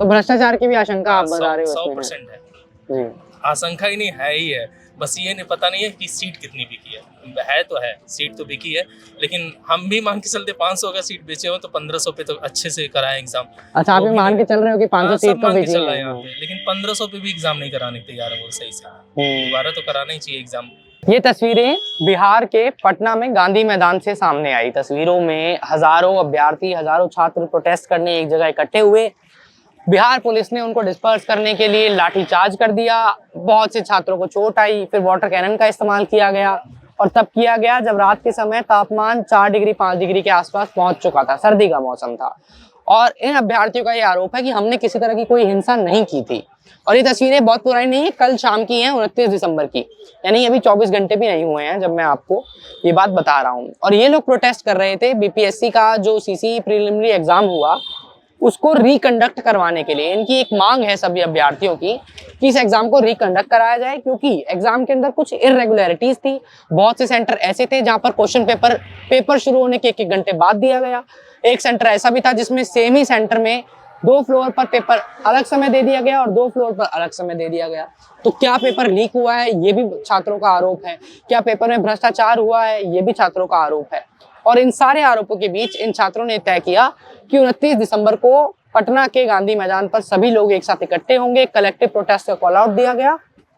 तो भ्रष्टाचार की भी आशंका आप बता रहे हो? 100% है जी। आशंका ही नहीं है ही है, बस ये नहीं पता नहीं है कि सीट कितनी बिकी है तो है सीट तो बिकी है, लेकिन हम भी मान के चलते 500 का सीट बेचे हो तो 1500 पे तो अच्छे से कराए एग्जाम। अच्छा, आप ये मान के चल रहे हो कि 500 सीट तो बिकी चल रहा है है यहाँ पे, लेकिन 1500 पे भी एग्जाम नहीं कराने के तैयार है वो सही से। दोबारा तो कराना ही चाहिए एग्जाम। ये तस्वीरें बिहार के पटना में गांधी मैदान से सामने आई। तस्वीरों में हजारों अभ्यर्थी, हजारों छात्र प्रोटेस्ट करने एक जगह इकट्ठे हुए। बिहार पुलिस ने उनको डिस्पर्स करने के लिए लाठीचार्ज कर दिया। बहुत से छात्रों को चोट आई, फिर वाटर कैनन का इस्तेमाल किया गया और तब किया गया जब रात के समय तापमान 4 डिग्री 5 डिग्री के आसपास पहुंच चुका था, सर्दी का मौसम था। और इन अभ्यर्थियों का ये आरोप है कि हमने किसी तरह की कोई हिंसा नहीं की थी। और ये तस्वीरें बहुत पुरानी नहीं है, कल शाम की हैं, 29 दिसंबर की, यानी अभी 24 घंटे भी नहीं हुए हैं जब मैं आपको ये बात बता रहा हूँ। और ये लोग प्रोटेस्ट कर रहे थे बीपीएससी का जो सीसी प्रीलिमिनरी एग्जाम हुआ उसको रिकंडक्ट करवाने के लिए। इनकी एक मांग है सभी अभ्यर्थियों की कि इस एग्जाम को रिकंडक्ट कराया जाए, क्योंकि एग्जाम के अंदर कुछ इरेगुलरिटीज थी। बहुत से सेंटर ऐसे थे जहां पर क्वेश्चन पेपर शुरू होने के 1-1 घंटे बाद दिया गया। एक सेंटर ऐसा भी था जिसमें सेम ही सेंटर में 2 फ्लोर पर पेपर अलग समय दे दिया गया और 2 फ्लोर पर अलग समय दे दिया गया। तो क्या पेपर लीक हुआ है, ये भी छात्रों का आरोप है। क्या पेपर में भ्रष्टाचार हुआ है, ये भी छात्रों का आरोप है। और इन सारे आरोपों के बीच इन छात्रों ने तय किया कि 29 दिसंबर को पटना के गांधी मैदान पर सभी लोग एक साथ इकट्ठे होंगे। कलेक्टिव प्रोटेस्ट का कॉल आउट दिया गया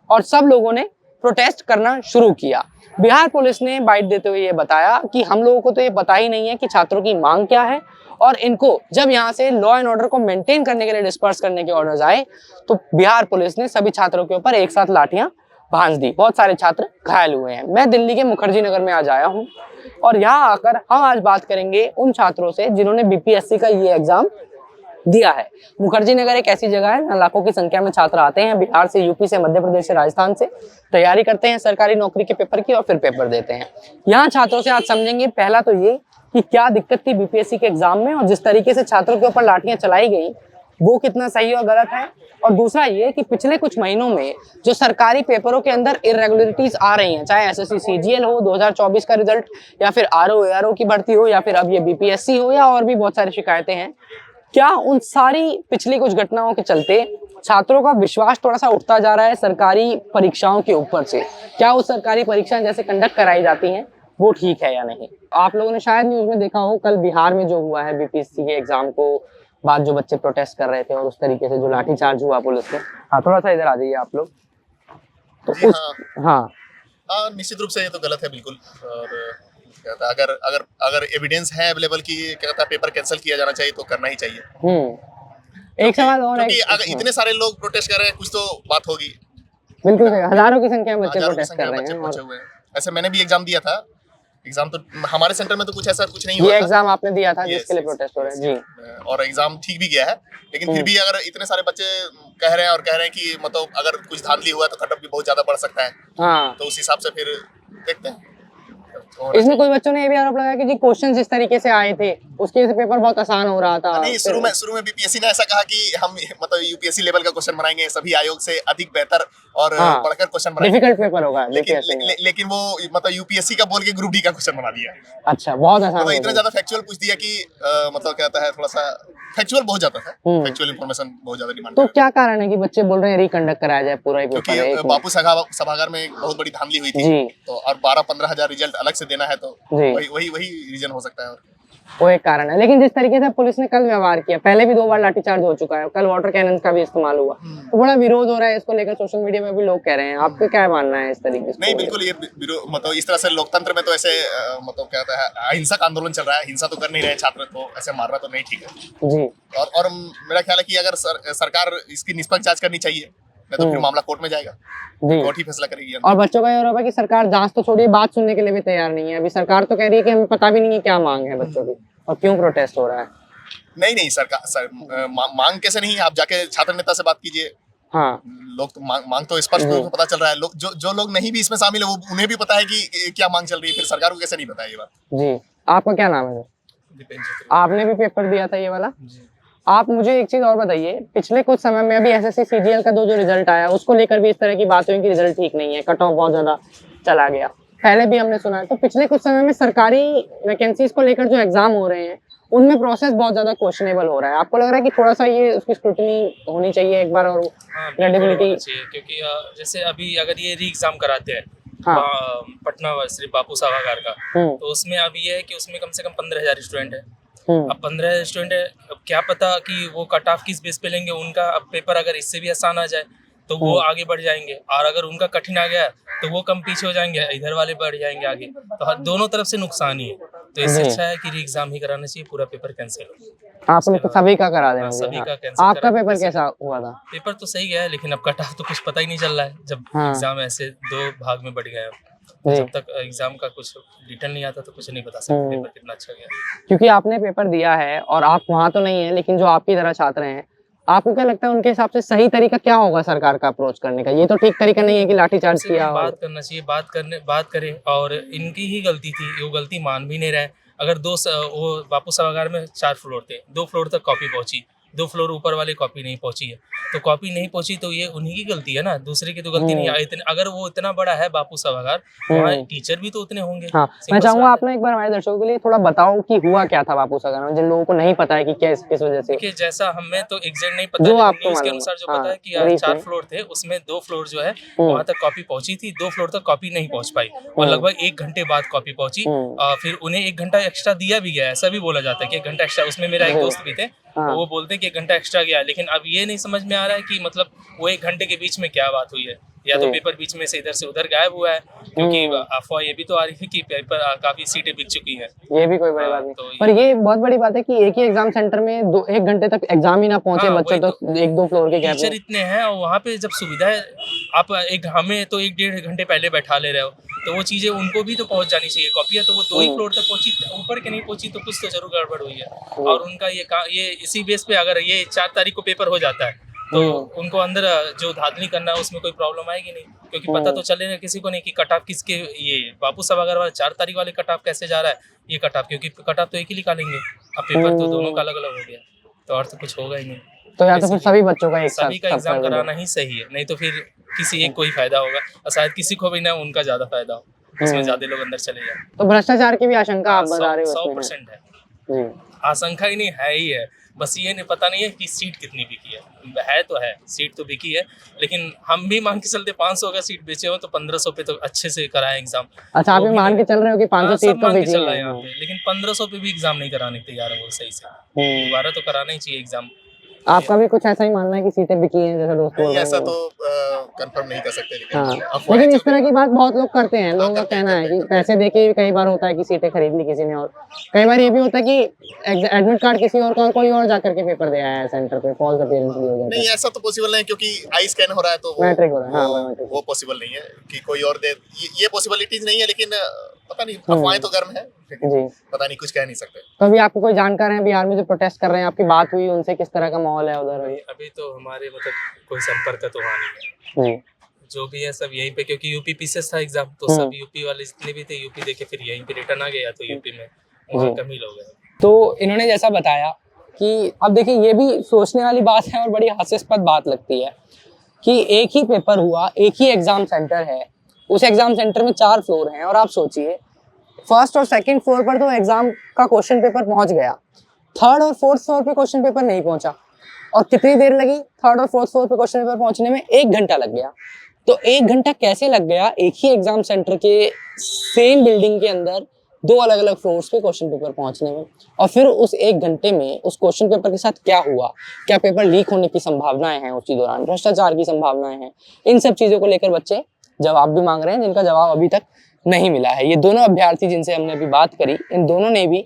और सब लोगों ने प्रोटेस्ट करना शुरू किया। बिहार पुलिस ने बाइट देते हुए ये बताया कि हम लोगों को तो ये पता ही नहीं है कि छात्रों की मांग क्या है, और इनको जब यहाँ से लॉ एंड ऑर्डर को मेंटेन करने के लिए डिस्पर्स करने के ऑर्डर्स आए तो बिहार पुलिस ने सभी छात्रों के ऊपर एक साथ लाठियां भांज दी। बहुत सारे छात्र घायल हुए हैं। मैं दिल्ली के मुखर्जी नगर में आज आया हूँ और यहाँ आकर हम आज बात करेंगे उन छात्रों से जिन्होंने बीपीएससी का ये एग्जाम दिया है। मुखर्जी नगर एक ऐसी जगह है, लाखों की संख्या में छात्र आते हैं बिहार से, यूपी से, मध्य प्रदेश से, राजस्थान से, तैयारी करते हैं सरकारी नौकरी के पेपर की और फिर पेपर देते हैं। यहाँ छात्रों से आज समझेंगे पहला तो ये कि क्या दिक्कत थी बीपीएससी के एग्जाम में और जिस तरीके से छात्रों के ऊपर लाठियां चलाई गई वो कितना सही और गलत है। और दूसरा ये कि पिछले कुछ महीनों में जो सरकारी पेपरों के अंदर इरेगुलरिटीज आ रही हैं, चाहे एसएससी सीजीएल हो, 2024 का रिजल्ट, या फिर आरओ एआरओ की भर्ती हो, या फिर अब ये बीपीएससी हो, या और भी बहुत सारी शिकायतें हैं, क्या उन सारी पिछली कुछ घटनाओं के चलते छात्रों का विश्वास थोड़ा सा उठता जा रहा है सरकारी परीक्षाओं के ऊपर से? क्या वो सरकारी परीक्षाएं जैसे कंडक्ट कराई जाती हैं वो ठीक है या नहीं? आप लोगों ने शायद न्यूज में देखा हो कल बिहार में जो हुआ है बीपीएससी के एग्जाम को बाद जो बच्चे प्रोटेस्ट कर रहे थे और उस तरीके से जो लाठीचार्ज हुआ पुलिस से। हाँ, थोड़ा सा इधर आ जाइए आप लोग। तो उस हाँ, निश्चित रूप से ये तो गलत है बिल्कुल। और क्या कहता है, अगर अगर अगर एविडेंस है अवेलेबल कि क्या कहता है पेपर कैंसिल किया जाना चाहिए तो करना ही चाहिए। एक सवाल और है, क्योंकि अगर इतने सारे लोग प्रोटेस्ट कर रहे हैं कुछ तो बात होगी। बिल्कुल सही, हजारों की संख्या में बच्चे प्रोटेस्ट कर रहे हैं। ऐसे मैंने भी एग्जाम दिया था। एग्जाम तो हमारे सेंटर में तो कुछ ऐसा कुछ नहीं हुआ। ये एग्जाम आपने दिया था जिसके लिए प्रोटेस्ट हो रहे हैं जी, और एग्जाम ठीक भी गया है, लेकिन फिर भी अगर इतने सारे बच्चे कह रहे हैं कि मतलब अगर कुछ धांधली हुआ तो कट ऑफ भी बहुत ज्यादा बढ़ सकता है। हाँ, तो उस हिसाब से फिर देखते हैं। इसमें कुछ बच्चों ने ये भी आरोप लगाया कि जी क्वेश्चन जिस तरीके से आए थे उसके वजह से पेपर बहुत आसान हो रहा था। नहीं, शुरू में बीपीएससी ने ऐसा कहा कि हम मतलब यूपीएससी लेवल का क्वेश्चन बनाएंगे, सभी आयोग से अधिक बेहतर और बढ़कर क्वेश्चन बनाएंगे। डिफिकल्ट पेपर होगा लेकिन वो मतलब यूपीएससी का बोल के ग्रुप डी का क्वेश्चन बना दिया। अच्छा, बहुत आसान, मतलब इतना ज्यादा फैक्चुअल पूछ दिया कि मतलब कहता है थोड़ा सा फैक्चुअल बहुत ज्यादा था, फैक्चुअल इंफॉर्मेशन बहुत ज्यादा डिमांड। तो क्या कारण है कि बच्चे बोल रहे हैं रिकंडक्ट कराया जाए पूरा ही पेपर? क्योंकि बापू सभागार में एक बहुत बड़ी धांधली हुई थी, तो और 12-15 हजार रिजल्ट अलग से देना है, तो वही रीजन हो सकता है। वो एक कारण है। लेकिन जिस तरीके से पुलिस ने कल व्यवहार किया, पहले भी 2 बार लाठीचार्ज हो चुका है, कल वाटर कैनन का भी इस्तेमाल हुआ, तो बड़ा विरोध हो रहा है इसको लेकर, सोशल मीडिया में भी लोग कह रहे हैं। आपका क्या मानना है इस तरीके से? नहीं, बिल्कुल ये मतलब इस तरह से लोकतंत्र में तो ऐसे मतलब क्या कहता है अहिंसक आंदोलन चल रहा है, हिंसा तो कर नहीं रहे छात्र, तो ऐसे मारना तो नहीं ठीक है जी। और मेरा ख्याल है कि अगर सरकार इसकी निष्पक्ष जांच करनी चाहिए, नहीं तो फिर मामला कोर्ट में जाएगा, कोर्ट ही फैसला करेगी। और बच्चों का ये आरोप है कि सरकार जांच तो छोड़िए, बात सुनने के लिए भी तैयार नहीं है। अभी सरकार तो कह रही है कि हमें पता भी नहीं है क्या मांग है बच्चों की और क्यों प्रोटेस्ट हो रहा है। नहीं, सरकार मांग कैसे नहीं, आप जाके छात्र नेता से बात कीजिए। हाँ, लोग तो मांग तो स्पष्ट रूप से पता चल रहा है। लोग जो लोग नहीं भी इसमें शामिल है वो उन्हें भी पता है कि क्या मांग चल रही है, फिर सरकार को कैसे नहीं पता ये बात। जी, आपका क्या नाम है? आपने भी पेपर दिया था ये वाला? आप मुझे एक चीज और बताइए, पिछले कुछ समय में अभी एसएससी सीजीएल का जो रिजल्ट आया उसको लेकर भी इस तरह की बात हुई कि रिजल्ट ठीक नहीं है, कट ऑफ बहुत ज्यादा चला गया, पहले भी हमने सुना है। तो पिछले कुछ समय में सरकारी वैकेंसीज को लेकर जो एग्जाम हो रहे हैं उनमें प्रोसेस बहुत ज्यादा क्वेश्चनेबल हो रहा है। आपको लग रहा है कि थोड़ा सा ये उसकी स्क्रूटनी होनी चाहिए एक बार, और हाँ, बिल्कुल क्रेडिबिलिटी? होना चाहिए, क्योंकि जैसे अभी अगर ये री एग्जाम कराते हैं हाँ। पटना सिर्फ बापू सभागार का, तो उसमें अब ये है कि उसमें कम से कम 15,000 स्टूडेंट है। अब 15 स्टूडेंट है, अब क्या पता कि वो कट ऑफ किस बेस पे लेंगे उनका। अब पेपर अगर इससे भी आसान आ जाए तो वो आगे बढ़ जाएंगे, और अगर उनका कठिन आ गया तो वो कम पीछे हो जाएंगे, इधर वाले बढ़ जाएंगे आगे। तो दोनों तरफ से नुकसान ही है। तो इससे जी। अच्छा है कि री एग्जाम ही कराना चाहिए, पूरा पेपर कैंसिल। आपने तो सभी का करा देना सभी चाहिए। का हाँ। कैंसिल आपका करा पेपर देना। कैसा हुआ था? पेपर तो सही गया है, लेकिन अब कट ऑफ तो कुछ पता ही नहीं चल रहा है, जब हाँ। एग्जाम ऐसे 2 भाग में बढ़ गए हैं। तो जी। जब तक एग्जाम का कुछ रिटर्न नहीं आता तो कुछ नहीं बता सकते पेपर कितना अच्छा गया। क्योंकि आपने पेपर दिया है और आप वहां तो नहीं है, लेकिन जो आपकी तरह छात्र हैं, आपको क्या लगता है उनके हिसाब से सही तरीका क्या होगा सरकार का अप्रोच करने का? ये तो ठीक तरीका नहीं है कि लाठीचार्ज कम से किया। कम और बात करना चाहिए, बात करें। और इनकी ही गलती थी, वो गलती मान भी नहीं रहे। अगर वो बापू सभागार में 4 फ्लोर थे, 2 फ्लोर तक कॉपी पहुंची, 2 फ्लोर ऊपर वाले कॉपी नहीं पहुंची है। तो कॉपी नहीं पहुंची तो ये उन्हीं की गलती है ना, दूसरे की तो गलती नहीं है। अगर वो इतना बड़ा है बापू सभागार, वहाँ टीचर भी तो उतने होंगे। हाँ, मैं चाहूंगा आपने एक बार हमारे दर्शकों के लिए थोड़ा बताओ कि हुआ क्या था बापू सभागार में, जिन लोगों को नहीं पता है कि किस वजह से। देखिए, जैसा हमें तो एग्जैक्ट नहीं पता, जो लेकिन आपको न्यूज के मालूम है। अनुसार जो हाँ, पता है कि brief 4 में। फ्लोर थे, उसमें 2 फ्लोर जो है वहां तक कॉपी पहुंची थी, 2 फ्लोर तक कॉपी नहीं पहुंच पाई, और लगभग 1 घंटे बाद कॉपी पहुंची। फिर उन्हें 1 घंटा एक्स्ट्रा दिया भी गया, ऐसा भी बोला जाता है कि 1 घंटा एक्स्ट्रा। उसमें मेरा एक दोस्त भी थे, तो वो बोलते हैं कि 1 घंटा एक्स्ट्रा गया। लेकिन अब ये नहीं समझ में आ रहा है कि मतलब वो 1 घंटे के बीच में क्या बात हुई है, या तो पेपर बीच में से इधर से उधर गायब हुआ है, क्योंकि अफवाह ये भी तो आ रही है कि पेपर काफी सीटें बिक चुकी हैं। ये भी कोई बड़ी बात नहीं, तो पर ये बहुत बड़ी बात है कि एक ही एग्जाम सेंटर में 1 घंटे तक एग्जाम ही ना पहुंचे बच्चे, तो 1-2 फ्लोर के गैप टीचर में। इतने हैं, और वहाँ पे जब सुविधा है, आप हमें तो 1-1.5 घंटे पहले बैठा ले रहे हो, तो वो चीजें उनको भी तो पहुंच जानी चाहिए। कॉपियाँ तो वो 2 ही फ्लोर तक पहुंची, ऊपर के नहीं पहुंची, तो कुछ तो जरूर गड़बड़ हुई है। और उनका ये इसी बेस पे अगर ये 4 तारीख को पेपर हो जाता है तो उनको अंदर जो धांधली करना है उसमें कोई प्रॉब्लम आएगी नहीं, क्योंकि पता तो चलेगा किसी को नहीं कि कट ऑफ किसके। ये बापू सभागार वाले 4 तारीख वाले कट ऑफ कैसे जा रहा है, ये कट ऑफ, क्योंकि कट ऑफ तो एक ही निकालेंगे। अब पेपर तो दोनों का अलग अलग हो गया, तो और तो कुछ होगा ही नहीं। तो या तो फिर सभी बच्चों का एक साथ सभी का एग्जाम कराना ही सही है, नहीं तो फिर किसी एक को ही फायदा होगा, और शायद किसी को भी ना उनका ज्यादा फायदा हो, उसमें ज्यादा लोग अंदर चले जाए। तो भ्रष्टाचार की भी आशंका आप बता रहे हो? 100% है। जी। आशंका ही नहीं, है ही है। बस ये नहीं पता नहीं है कि सीट कितनी बिकी है तो है, सीट तो बिकी है, लेकिन हम भी मान के चलते 500 का सीट बेचे हो तो 1500 पे तो अच्छे से कराए एग्जाम। अच्छा, आप भी मान के चल रहे हो कि 500 सीट तो बेची चल रहा है है। यहाँ पे, लेकिन 1500 पे भी एग्जाम नहीं कराने के तैयार है वो सही से। दोबारा तो कराना ही चाहिए एग्जाम। आपका भी कुछ ऐसा ही मानना है कि सीटें बिकी हैं, जैसा दोस्त बोल रहे हैं? ऐसा तो कंफर्म नहीं कर सकते, लेकिन हाँ, लेकिन इस तरह की बात बहुत लोग करते हैं। लोगों का कहना है कि पैसे देके भी कई बार होता है कि सीटें खरीद ली किसी ने, और कई बार ये भी होता है कि एडमिट कार्ड किसी और का, कोई और जाकर के पेपर दे आया है सेंटर पे, फॉल्स अपीयरेंस भी हो जाता है। नहीं, ऐसा तो पॉसिबल नहीं, क्योंकि आई स्कैन हो रहा है, तो मैट्रिक हो रहा है। हाँ, बायोमेट्रिक। वो पॉसिबल नहीं है कि कोई और दे। ये पॉसिबिलिटीज नहीं है, लेकिन पता नहीं, अफवाहें तो गर्म है, जी। पता नहीं, कुछ कह नहीं सकते। तो अभी आपको कोई जानकार है बिहार में जो प्रोटेस्ट कर रहे हैं, आपकी बात हुई उनसे? किस तरह का माहौल है उधर? अभी तो हमारे मतलब कोई संपर्क तो वहाँ नहीं है। जो भी है सब यहीं पे, क्योंकि यूपी पीछे था एग्जाम, तो सब यूपी वाले जितने भी थे यूपी देके फिर यहीं पे रिटर्न आ गया, तो यूपी में वहाँ कम ही लोग हैं। तो इन्होंने जैसा बताया कि अब देखिए, ये भी सोचने वाली बात है और बड़ी हास्यास्पद बात लगती है कि एक ही पेपर हुआ, एक ही एग्जाम सेंटर है, उस एग्जाम सेंटर में 4 फ्लोर हैं, और आप सोचिए फर्स्ट और सेकंड फ्लोर पर तो एग्जाम का क्वेश्चन पेपर पहुंच गया, थर्ड और फोर्थ फ्लोर पे क्वेश्चन पेपर नहीं पहुंचा। और कितनी देर लगी थर्ड और फोर्थ फ्लोर पे क्वेश्चन पेपर पहुंचने में? 1 घंटा लग गया। तो 1 घंटा कैसे लग गया एक ही एग्जाम सेंटर के सेम बिल्डिंग के अंदर 2 अलग अलग फ्लोर्स पे क्वेश्चन पेपर पहुंचने में? और फिर उस 1 घंटे में उस क्वेश्चन पेपर के साथ क्या हुआ? क्या पेपर लीक होने की संभावनाएं हैं उसी दौरान? भ्रष्टाचार की संभावनाएं हैं? इन सब चीजों को लेकर बच्चे जवाब भी मांग रहे हैं, जिनका जवाब अभी तक नहीं मिला है। ये दोनों अभ्यर्थी जिनसे हमने अभी बात करी, इन दोनों ने भी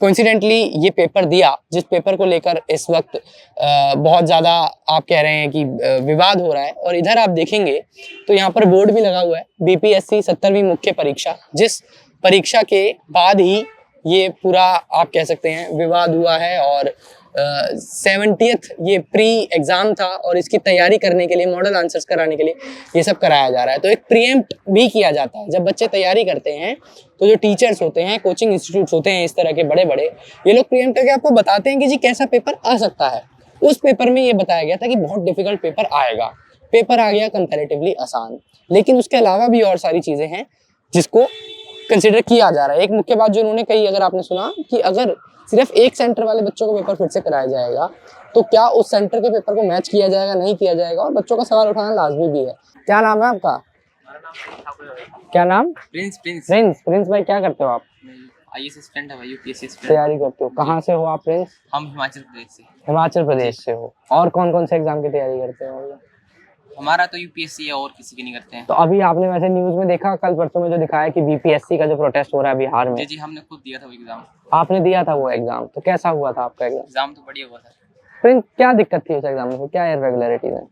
कोइंसिडेंटली ये पेपर दिया, जिस पेपर को लेकर इस वक्त बहुत ज़्यादा आप कह रहे हैं कि विवाद हो रहा है। और इधर आप देखेंगे तो यहाँ पर बोर्ड भी लगा हुआ है, बीपीएससी 70वीं मुख्य परीक्षा, जिस परीक्षा के बाद ही ये पूरा आप कह सकते हैं विवाद हुआ है। और 70th ये प्री एग्जाम था, और इसकी तैयारी करने के लिए, मॉडल आंसर्स कराने के लिए ये सब कराया जा रहा है। तो एक प्रीएम्प्ट भी किया जाता है। जब बच्चे तैयारी करते हैं तो जो टीचर्स होते हैं, कोचिंग इंस्टीट्यूट्स होते हैं इस तरह के बड़े बड़े, ये लोग प्रीएम्प्ट करके आपको बताते हैं कि जी कैसा पेपर आ सकता है। उस पेपर में ये बताया गया था कि बहुत डिफिकल्ट पेपर आएगा। पेपर आ गया कंपैरेटिवली आसान, लेकिन उसके अलावा भी और सारी चीज़ें हैं जिसको कंसिडर किया जा रहा है। एक मुख्य बात जो इन्होंने कही, अगर आपने सुना, कि अगर सिर्फ एक सेंटर वाले बच्चों को पेपर फिर से कराया जाएगा तो क्या उस सेंटर के पेपर को मैच किया जाएगा, नहीं किया जाएगा, और बच्चों का सवाल उठाना लाजमी भी है। क्या नाम है आपका? क्या नाम? Prince Prince Prince. प्रिंस भाई क्या करते हो आप? आईएएस स्टूडेंट है भाई, यूपीएससी स्टूडेंट। तैयारी करते हो? कहाँ से हो आप प्रिंस? हम हिमाचल प्रदेश से। हिमाचल प्रदेश से हो। और कौन कौन से एग्जाम की तैयारी करते हो? हमारा तो यूपीएससी है और किसी की नहीं करते हैं। तो अभी आपने वैसे न्यूज में देखा, कल परसों में जो दिखाया कि बीपीएससी का जो प्रोटेस्ट हो रहा है बिहार में। जी जी, हमने खुद दिया था वो एग्जाम। आपने दिया था वो एग्जाम, तो कैसा हुआ था आपका एग्जाम? एग्जाम तो बढ़िया हुआ था प्रिंस, क्या दिक्कत थी उस एग्जाम में? क्या इरेगुलरिटीज है?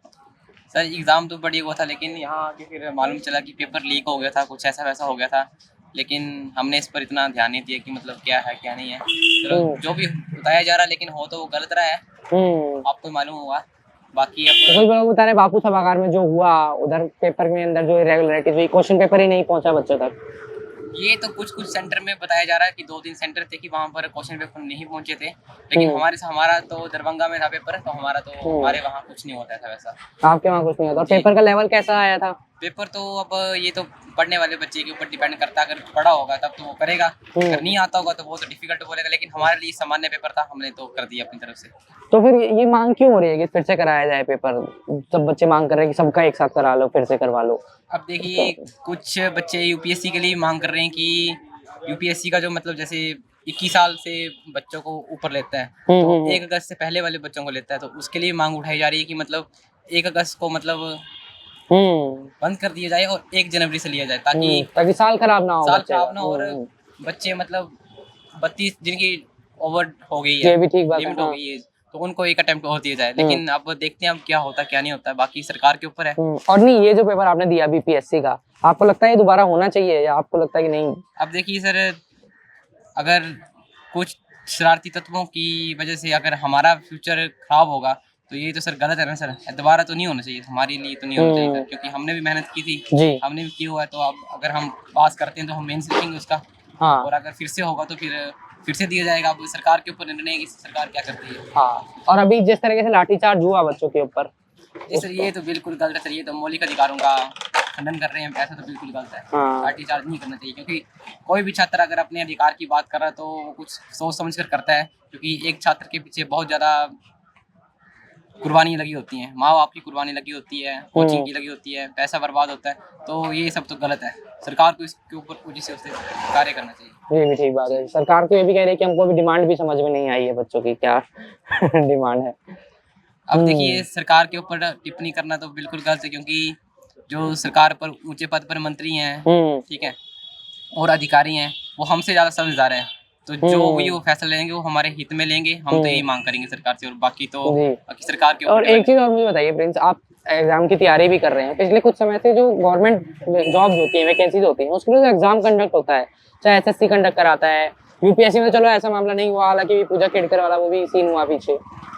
सर। एग्जाम तो बढ़िया हुआ था, लेकिन यहाँ आके फिर मालूम चला कि पेपर लीक हो गया था, कुछ ऐसा वैसा हो गया था। लेकिन हमने इस पर इतना ध्यान नहीं दिया कि मतलब क्या है क्या नहीं है। चलो जो भी बताया जा रहा है, लेकिन हो तो वो गलत रहा है, आपको मालूम होगा। बाकी अब तो कोई लोग बता रहे बापू सभागार में जो हुआ, उधर पेपर में अंदर जो इरेगुलरिटीज हुई, क्वेश्चन पेपर ही नहीं पहुंचा बच्चों तक। ये तो कुछ सेंटर में बताया जा रहा है कि 2-3 सेंटर थे कि वहाँ पर क्वेश्चन पेपर नहीं पहुंचे थे। लेकिन हमारा तो दरभंगा में था पेपर, तो हमारा तो हमारे वहाँ कुछ नहीं होता था वैसा। आपके वहाँ कुछ नहीं होता? पेपर का लेवल कैसा आया था? पेपर तो अब ये तो पढ़ने वाले बच्चे के ऊपर डिपेंड करता है। अगर पढ़ा होगा तब तो वो करेगा, अगर नहीं आता होगा तो वो तो डिफिकल्ट बोलेगा। लेकिन हमारे लिए सामान्य पेपर था, हमने तो कर दिया अपनी तरफ से। तो फिर ये मांग क्यों हो रही है कि फिर से कराया जाए पेपर? सब बच्चे मांग कर रहे हैं कि सबका एक साथ करा लो, फिर से करवा लो। अब देखिए, कुछ बच्चे यूपीएससी के लिए मांग कर रहे हैं कि यूपीएससी का जो मतलब जैसे 21 साल से बच्चों को ऊपर लेता है, तो 1 अगस्त से पहले वाले बच्चों को लेता है, तो उसके लिए मांग उठाई जा रही है कि मतलब 1 अगस्त को मतलब बंद कर दिया जाए और 1 जनवरी से लिया जाए, ताकि साल खराब ना हो, साल खराब ना हो। और बच्चे मतलब 32 जिनकी ओवर हो गई ये है, भी ठीक बात लिमिट है, हो गई है, तो उनको 1 अटेम्प्ट और दिया जाए। लेकिन अब देखते हैं अब क्या होता है क्या नहीं होता है, बाकी सरकार के ऊपर है। और नहीं, ये जो पेपर आपने दिया बीपीएससी का, आपको लगता है ये दोबारा होना चाहिए या आपको लगता है कि नहीं? अब देखिए सर, अगर कुछ शरारती तत्वों की वजह से अगर हमारा फ्यूचर खराब होगा तो ये तो सर गलत है ना सर। दोबारा तो नहीं होना चाहिए, हमारे लिए तो नहीं होना चाहिए सर, क्योंकि हमने भी मेहनत की थी, हमने भी किया हुआ है। तो अब अगर हम पास करते हैं तो हम मेंस लिखेंगे उसका, और अगर फिर से होगा तो फिर से दिया जाएगा। अब सरकार के ऊपर निर्णय है कि सरकार क्या करती है। हाँ, और अभी जिस तरीके से लाठीचार्ज हुआ बच्चों के ऊपर, जी सर, ये तो बिल्कुल गलत है सर। ये तो मौलिक अधिकारों का खंडन कर रहे हैं, ऐसा तो बिल्कुल गलत है। लाठीचार्ज नहीं करना चाहिए, क्योंकि कोई भी छात्र अगर अपने अधिकार की बात कर रहा है तो वो कुछ सोच समझ कर करता है, क्योंकि एक छात्र के पीछे बहुत ज़्यादा कुर्बानियाँ लगी होती हैं, माँ बाप की कुर्बानी लगी होती है, कोचिंग की लगी होती है, पैसा बर्बाद होता है। तो ये सब तो गलत है, सरकार को इसके ऊपर कुछ से कार्य करना चाहिए। ये भी ठीक बात है। सरकार को ये भी कह रही है कि हमको अभी डिमांड भी समझ में नहीं आई है बच्चों की, क्या डिमांड है। अब देखिए, सरकार के ऊपर टिप्पणी करना तो बिल्कुल गलत है, क्योंकि जो सरकार पर ऊंचे पद पर मंत्री हैं, ठीक है, और अधिकारी हैं, वो हमसे ज़्यादा समझदार हैं। तो जो भी वो फैसला लेंगे वो हमारे हित में लेंगे। हम तो यही मांग करेंगे सरकार से, और बाकी तो बाकी सरकार के ऊपर। और एक चीज़ और मुझे बताइए प्रिंस, आप एग्जाम की तैयारी भी कर रहे हैं। पिछले कुछ समय से जो गवर्नमेंट जॉब्स होती हैं, वैकेंसीज होती हैं, उसके लिए जो एग्जाम कंडक्ट होता है, चाहे एसएससी कंडक्ट कराता है, यूपीएससी में चलो ऐसा मामला नहीं हुआ, हालांकि पूजा खेड़कर वाला वो भी सीन हुआ पीछे,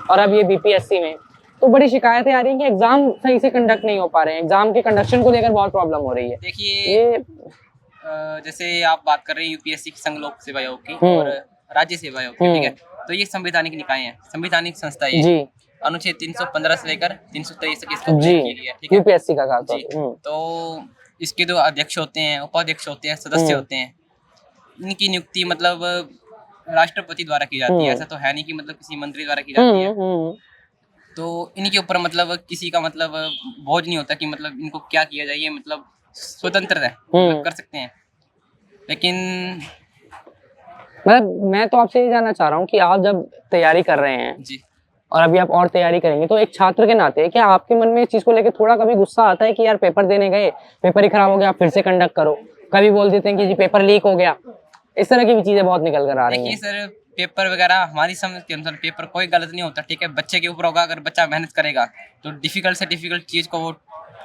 और अब ये बीपीएससी में तो बड़ी शिकायतें आ रही हैं कि एग्जाम सही से कंडक्ट नहीं हो पा रहे हैं, एग्जाम के कंडक्शन को लेकर बहुत प्रॉब्लम हो रही है। देखिए, जैसे आप बात कर रहे हैं यूपीएससी की, संघ लोक सेवा आयोग की और राज्य सेवा आयोग की, ठीक है, तो ये संवैधानिक निकाय हैं, संवैधानिक संस्था है जी। अनुच्छेद 315 से लेकर 323 तक इसका जी, ठीक है, यूपीएससी का खास जी। तो इसके जो अध्यक्ष होते हैं, उपाध्यक्ष होते हैं, सदस्य होते हैं, इनकी नियुक्ति मतलब राष्ट्रपति द्वारा की जाती है। ऐसा तो है नहीं कि मतलब किसी मंत्री द्वारा की जाती है। तो इनके ऊपर मतलब किसी का मतलब बोझ नहीं होता कि मतलब इनको क्या किया जाए, ये मतलब स्वतंत्र है, मतलब कर सकते हैं। लेकिन मतलब मैं तो आपसे ये जानना चाह रहा हूँ कि आप जब तैयारी कर रहे हैं जी, और अभी आप और तैयारी करेंगे, तो एक छात्र के नाते क्या आपके मन में इस चीज को लेकर थोड़ा कभी गुस्सा आता है कि यार पेपर देने गए, पेपर ही खराब हो गया, आप फिर से कंडक्ट करो? कभी बोल देते हैं कि जी पेपर लीक हो गया, इस तरह की भी चीजें बहुत निकल कर आ रही हैं। देखिए सर, पेपर वगैरह हमारी समझ के अनुसार पेपर कोई गलत नहीं होता, ठीक है, बच्चे के ऊपर होगा। अगर बच्चा मेहनत करेगा तो डिफिकल्ट से डिफिकल्ट चीज को वो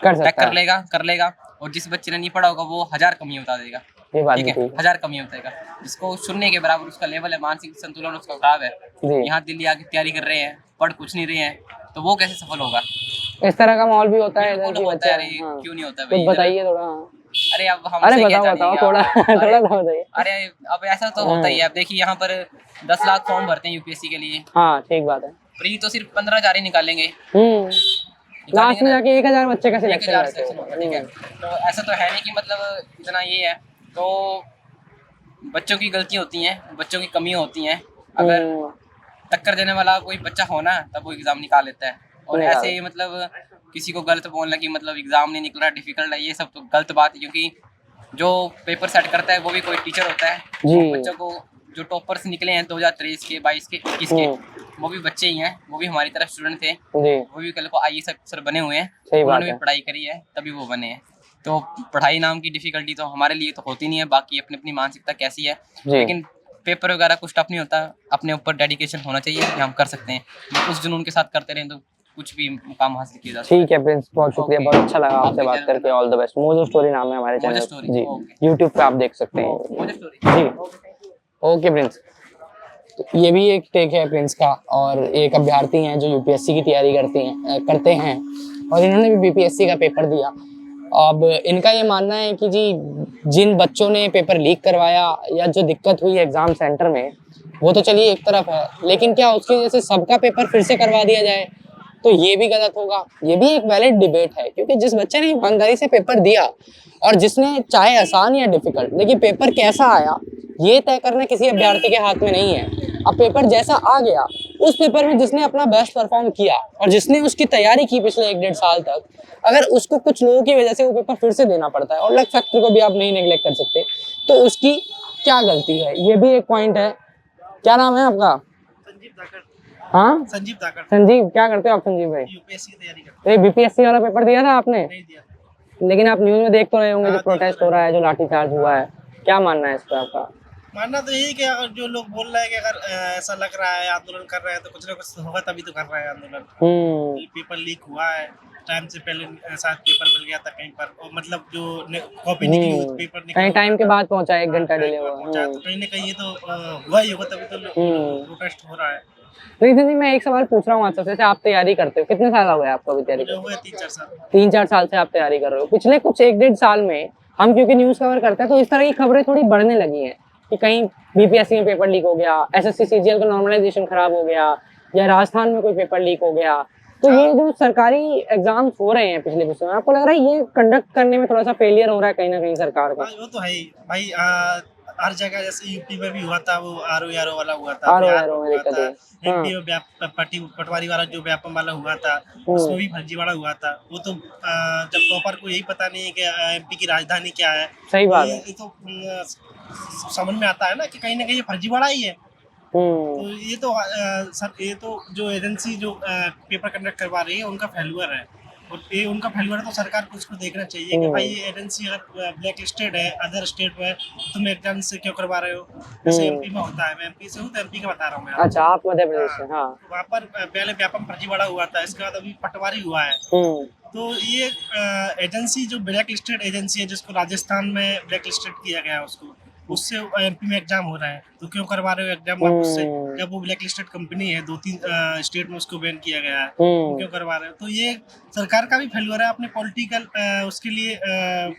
कर लेगा, और जिस बच्चे ने नहीं पढ़ा होगा वो 1000 कमी बता देगा, ठीक है, 1000 कमी बताएगा, जिसको सुनने के बराबर उसका लेवल है, मानसिक संतुलन उसका खराब है। यहाँ दिल्ली आके तैयारी कर रहे हैं, पढ़ कुछ नहीं रहे हैं, तो वो कैसे सफल होगा? इस तरह का माहौल भी होता है होता है, क्यों नहीं होता भाई? बताइए थोड़ा। अरे अब हमसे क्या बताओ थोड़ा बताइए। अरे अब ऐसा तो होता ही है। अब देखिए, यहाँ पर 10 लाख फॉर्म भरते हैं यूपीएससी के लिए। हाँ, ठीक बात है। प्री तो सिर्फ 15,000 ही निकालेंगे, लास्ट में जाके 1000 बच्चे का सिलेक्शन होगा, ठीक है। तो ऐसा तो है नहीं कि मतलब इतना ये है। तो बच्चों की गलतियां होती हैं, बच्चों की कमियां होती हैं। अगर टक्कर देने वाला कोई बच्चा हो ना, तब वो एग्जाम निकाल लेता है। और ऐसे ही मतलब किसी को गलत बोलना कि मतलब एग्जाम नहीं निकला, डिफिकल्ट है, ये सब तो गलत बात है। क्योंकि जो पेपर सेट करता है वो भी कोई टीचर होता है। वो बच्चों को, जो टॉपर्स निकले हैं 2023 के, 22 के, 21 के, वो भी बच्चे ही हैं, वो भी हमारी तरफ स्टूडेंट थे। वो भी कल को IAS अफसर बने हुए हैं, उन्होंने भी पढ़ाई करी है तभी वो बने हैं। तो पढ़ाई नाम की डिफिकल्टी तो हमारे लिए तो होती नहीं है, बाकी अपनी अपनी मानसिकता कैसी है। लेकिन पेपर वगैरह कुछ टफ नहीं होता, अपने ऊपर डेडिकेशन होना चाहिए कि हम कर सकते हैं। उस जुनून के साथ करते रहें तो कुछ भी मुकाम हासिल किया जा सकता है। ठीक है प्रिंस, बहुत शुक्रिया, बहुत अच्छा लगा आपसे बात करके। All the best. Mojo story नाम है हमारे चैनल जी, यूट्यूब पे आप देख सकते हैं जी। ओके प्रिंस, तो ये भी एक टेक है प्रिंस का, और एक अभ्यर्थी हैं जो यूपीएससी की तैयारी करते हैं और इन्होंने भी बीपीएससी का पेपर दिया। अब इनका ये मानना है कि जी जिन बच्चों ने पेपर लीक करवाया या जो दिक्कत हुई एग्जाम सेंटर में, वो तो चलिए एक तरफ है, लेकिन क्या उसकी वजह से सबका पेपर फिर से करवा दिया जाए तो ये भी गलत होगा। ये भी एक वैलिड डिबेट है, क्योंकि जिस बच्चे ने ईमानदारी से पेपर दिया और जिसने चाहे आसान या डिफिकल्ट, लेकिन पेपर कैसा आया ये तय करना किसी अभ्यर्थी के हाथ में नहीं है। अब पेपर जैसा आ गया, उस पेपर में जिसने अपना बेस्ट परफॉर्म किया और जिसने उसकी तैयारी की पिछले 1-1.5 साल तक, अगर उसको कुछ लोगों की वजह से वो पेपर फिर से देना पड़ता है, और लक फैक्टर को भी आप नहीं नेग्लेक्ट कर सकते, तो उसकी क्या गलती है, ये भी एक पॉइंट है। क्या नाम है आपका? संजीव धाकड़। हाँ, संजीव धाकड़। संजीव, क्या करते हो आप संजीव भाई? यूपीएससी की तैयारी करते हैं। तो बीपीएससी वाला पेपर दिया था आपने? नहीं दिया। लेकिन आप न्यूज में देख तो रहे होंगे जो प्रोटेस्ट हो रहा है, जो लाठीचार्ज हुआ है, क्या मानना है इस पर आपका? मानना तो यही कि अगर जो लोग बोल रहे हैं कि अगर ऐसा लग रहा है आंदोलन कर रहे हैं तो कुछ ना कुछ होगा, तभी तो कर रहे हैं आंदोलन। पेपर लीक हुआ है, टाइम से पहले शायद पेपर मिल गया था कहीं पर, और मतलब जो कॉपी निकली हुई पेपर निकला, कहीं टाइम के बाद पहुंचा, 1 घंटा डिले हुआ, तो कहीं ना कहीं ये तो हुआ ही होगा, तभी तो प्रोटेस्ट हो रहा है। रिधि जी, मैं एक सवाल पूछ रहा हूँ आपसे, जैसे आप तैयारी करते हो, कितने साल हो गए आपको अभी तैयारी करते? हो गए 3-4 साल। 3-4 साल से आप तैयारी कर रहे हो। पिछले कुछ 1-1.5 साल में हम क्योंकि न्यूज कवर करते हैं तो इस तरह की खबरें थोड़ी बढ़ने लगी हैं कि कहीं बीपीएससी में पेपर लीक हो गया, एसएससी सीजीएल का नॉर्मलाइजेशन खराब हो गया, या राजस्थान में कोई पेपर लीक हो गया। तो ये जो सरकारी एग्जाम्स हो रहे हैं पिछले कुछ समय, आपको लग रहा है ये कंडक्ट करने में थोड़ा सा फेलियर हो रहा है कहीं ना कहीं सरकार का? वो तो है ही भाई, हर जगह, जैसे यूपी में भी हुआ था वो आरओ वाला हुआ था, एमपी में पटवारी वाला जो व्यापम वाला हुआ था, उसमें भी फर्जीवाड़ा हुआ था। वो तो जब टॉपर को यही पता नहीं है कि एमपी की राजधानी क्या है, सही बात है, ये तो समझ में आता है ना कि कहीं ना कहीं ये फर्जीवाड़ा ही है। तो ये तो जो एजेंसी जो पेपर कंडक्ट करवा रही है उनका फेल्यूर है, और ये उनका फेल्यूर है, तो सरकार को उसको देखना चाहिए कि भाई ये एजेंसी अगर ब्लैक लिस्टेड है अदर स्टेट में, तुम एग्जाम से क्यों करवा रहे हो? जैसे एमपी में होता है, मैं एमपी से हूँ तो एमपी का बता रहा हूँ मैं। अच्छा, आप मध्य प्रदेश से? हाँ, वहाँ पर पहले व्यापम फर्जीवाड़ा हुआ था, इसके बाद अभी पटवारी हुआ है। तो ये एजेंसी जो ब्लैक लिस्टेड एजेंसी है, जिसको राजस्थान में ब्लैक लिस्टेड किया गया है, उससे एमपी में एग्जाम हो रहा है, तो क्यों करवा रहे हो एग्जाम आप उससे? जब वो ब्लैक लिस्टेड कंपनी है, 2-3 स्टेट में उसको बैन किया गया है, तो क्यों करवा रहे हो? तो ये सरकार का भी फेल्यूर है, अपने पॉलिटिकल उसके लिए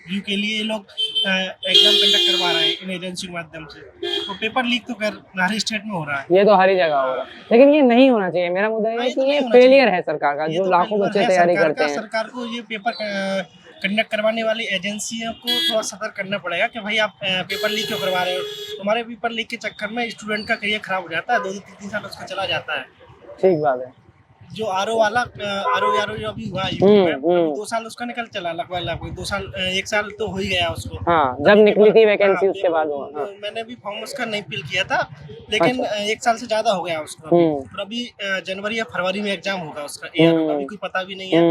व्यू के लिए ये लोग एग्जाम कंडक्ट करवा रहे हैं इन एजेंसी के माध्यम से। तो पेपर लीक तो हर स्टेट में हो रहा है, ये तो हर ही जगह हो रहा है, लेकिन ये नहीं होना चाहिए। मेरा मुद्दा है कि ये फेलियर है सरकार का, जो लाखों बच्चे तैयारी करते हैं। सरकार को ये पेपर कंडक्ट करवाने वाली एजेंसियों को थोड़ा सतर्क करना पड़ेगा कि भाई आप पेपर लीक क्यों करवा रहे हो। तुम्हारे पेपर लीक के चक्कर में स्टूडेंट का करियर खराब हो जाता है, 2-3 साल उसका चला जाता है। ठीक बात है। जो आरओ जो अभी हुआ यूपी में, 2 साल उसका निकल चला, लगभग 2 साल, 1 साल तो हो ही गया उसको। हाँ, जब निकली थी वैकेंसी उसके बाद हुआ। हाँ। मैंने भी फॉर्म उसका नहीं फिल किया था, लेकिन 1 साल से ज्यादा हो गया उसको। और अभी जनवरी या फरवरी में एग्जाम होगा उसका, ARO का अभी कोई पता भी नहीं है।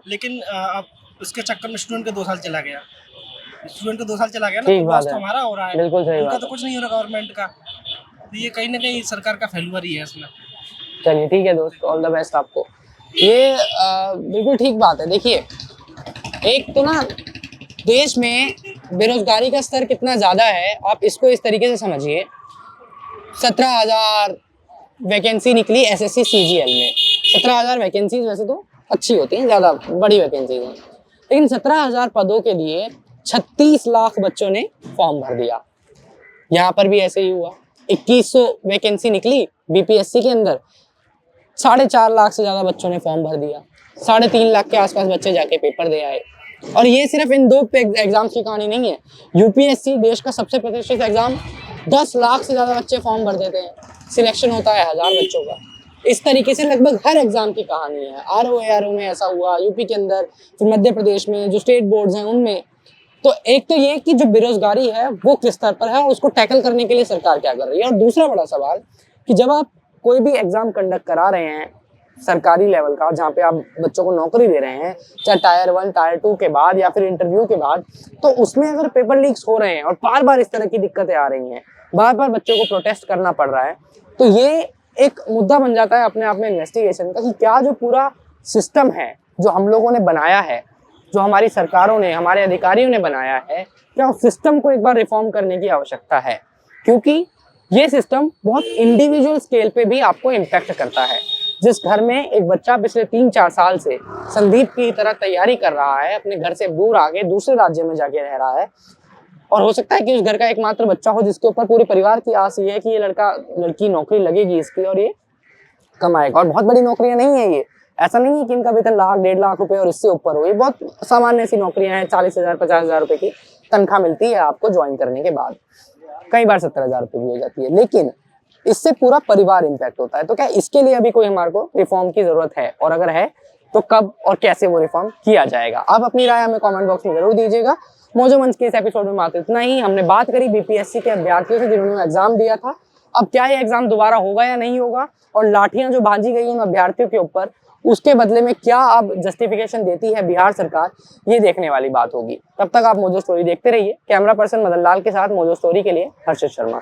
लेकिन अब उसके चक्कर में स्टूडेंट का 2 साल चला गया, ना, तो लॉस तो हमारा हो रहा है, बिल्कुल सही उनका बात तो कुछ नहीं हो रहा गवर्नमेंट का। तो ये कहीं ना कहीं सरकार का फेल्यूर ही है इसमें। चलिए ठीक है दोस्त, ऑल द बेस्ट आपको। ये बिल्कुल ठीक बात है। देखिए, एक तो ना देश में बेरोजगारी का स्तर कितना ज़्यादा है, आप इसको इस तरीके से समझिए। 17,000 वैकेंसी निकली एसएससी सीजीएल में। 17,000 वैकेंसीज वैसे तो अच्छी होती हैं, ज़्यादा बड़ी वैकेंसीज हैं, लेकिन 17,000 पदों के लिए 36 लाख बच्चों ने फॉर्म भर दिया। यहाँ पर भी ऐसे ही हुआ। 2100 वैकेंसी निकली बीपीएससी के अंदर, 4.5 लाख से ज़्यादा बच्चों ने फॉर्म भर दिया। 3.5 लाख के आसपास बच्चे जाके पेपर दे आए। और ये सिर्फ इन 2 एग्जाम्स की कहानी नहीं है। यूपीएससी देश का सबसे प्रतिष्ठित एग्जाम 10 लाख से ज़्यादा बच्चे फॉर्म भर देते हैं, सिलेक्शन होता है 1000 बच्चों का। इस तरीके से लगभग हर एग्जाम की कहानी है। आरओ में ऐसा हुआ, यूपी के अंदर, फिर मध्य प्रदेश में जो स्टेट बोर्ड्स हैं उनमें। तो एक तो ये कि जो बेरोजगारी है वो किस स्तर पर है और उसको टैकल करने के लिए सरकार क्या कर रही है। और दूसरा बड़ा सवाल कि जब आप कोई भी एग्जाम कंडक्ट करा रहे हैं सरकारी लेवल का, जहाँ पे आप बच्चों को नौकरी दे रहे हैं, चाहे टायर 1 टायर 2 के बाद या फिर इंटरव्यू के बाद, तो उसमें अगर पेपर लीक्स हो रहे हैं और बार बार इस तरह की दिक्कतें आ रही हैं, बार बार बच्चों को प्रोटेस्ट करना पड़ रहा है, तो ये एक मुद्दा बन जाता है अपने आप में इन्वेस्टिगेशन का कि क्या जो पूरा सिस्टम है जो हम लोगों ने बनाया है, जो हमारी सरकारों ने, हमारे अधिकारियों ने बनाया है, क्या उस सिस्टम को एक बार रिफॉर्म करने की आवश्यकता है। क्योंकि ये सिस्टम बहुत इंडिविजुअल स्केल पे भी आपको इम्पैक्ट करता है। जिस घर में एक बच्चा पिछले 3-4 साल से संदीप की तरह तैयारी कर रहा है, अपने घर से दूर आगे दूसरे राज्य में जाके रह रहा है, और हो सकता है कि उस घर का एकमात्र बच्चा हो जिसके ऊपर पूरे परिवार की आस ये है कि ये लड़की नौकरी लगेगी इसकी और ये कमाएगा। और बहुत बड़ी नौकरियां नहीं है ये, ऐसा नहीं है कि इनका वेतन 1.5 लाख रुपए और इससे ऊपर हो। ये बहुत सामान्य सी नौकरियां हैं, 40,000 50,000 रुपए की तनख्वाह मिलती है आपको ज्वाइन करने के बाद, कई बार 70,000 रुपये भी हो जाती है, लेकिन इससे पूरा परिवार इम्पैक्ट होता है। तो क्या इसके लिए अभी कोई हमारे को रिफॉर्म की जरूरत है, और अगर है तो कब और कैसे वो रिफॉर्म किया जाएगा? आप अपनी राय हमें कमेंट बॉक्स में जरूर दीजिएगा। मौजो मंच के इस एपिसोड में मात्र इतना ही। हमने बात करी बीपीएससी के अभ्यर्थियों से जिन्होंने एग्जाम दिया था, अब क्या ये एग्जाम दोबारा होगा या नहीं होगा, और लाठियां जो भाजी गई उन अभ्यर्थियों के ऊपर, उसके बदले में क्या अब जस्टिफिकेशन देती है बिहार सरकार, ये देखने वाली बात होगी। तब तक आप मोजो स्टोरी देखते रहिए। कैमरा पर्सन मदन लाल के साथ मोजो स्टोरी के लिए हर्षित शर्मा।